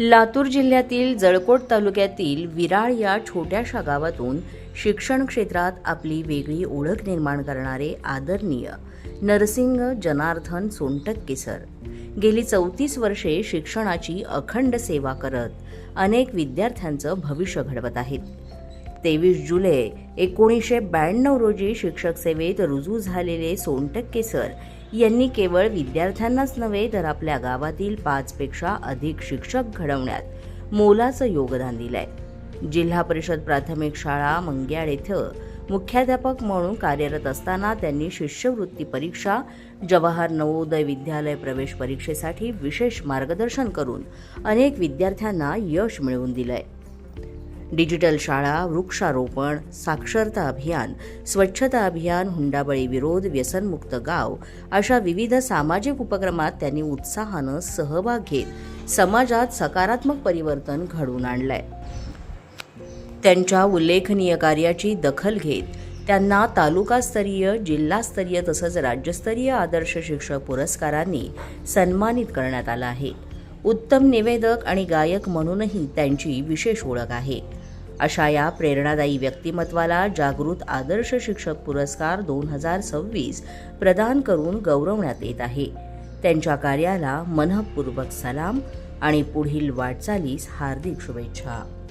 लातूर जिल्ह्यातील जळकोट तालुक्यातील विराळ या छोट्याशा गावातून शिक्षण क्षेत्रात आपली वेगळी ओळख निर्माण करणारे आदरणीय नरसिंग जनार्दन सोनटक्के सर गेली 34 वर्षे शिक्षणाची अखंड सेवा करत अनेक विद्यार्थ्यांचं भविष्य घडवत आहेत. 23 जुलै 1992 रोजी शिक्षक सेवेत रुजू झालेले सोनटक्के सर यांनी केवळ विद्यार्थ्यांनाच नव्हे तर आपल्या गावातील 5 पेक्षा अधिक शिक्षक घडवण्यात मोलाचं योगदान दिलंय. जिल्हा परिषद प्राथमिक शाळा मंग्याळ येथे मुख्याध्यापक म्हणून कार्यरत असताना त्यांनी शिष्यवृत्ती परीक्षा, जवाहर नवोदय विद्यालय प्रवेश परीक्षेसाठी विशेष मार्गदर्शन करून अनेक विद्यार्थ्यांना यश मिळवून दिलंय. डिजिटल शाळा, वृक्षारोपण, साक्षरता अभियान, स्वच्छता अभियान, हुंडाबळी विरोध, व्यसनमुक्त गाव अशा विविध सामाजिक उपक्रमात त्यांनी उत्साहानं सहभाग घेत समाजात सकारात्मक परिवर्तन घडवून आणलंय. त्यांच्या उल्लेखनीय कार्याची दखल घेत त्यांना तालुकास्तरीय, जिल्हास्तरीय तसंच राज्यस्तरीय आदर्श शिक्षक पुरस्कारांनी सन्मानित करण्यात आलं आहे. उत्तम निवेदक आणि गायक म्हणूनही त्यांची विशेष ओळख आहे. अशा या प्रेरणादायी व्यक्तिमत्वाला जागृत आदर्श शिक्षक पुरस्कार 2026 प्रदान करून गौरवण्यात येत आहे. त्यांच्या कार्याला मनःपूर्वक सलाम आणि पुढील वाटचालीस हार्दिक शुभेच्छा.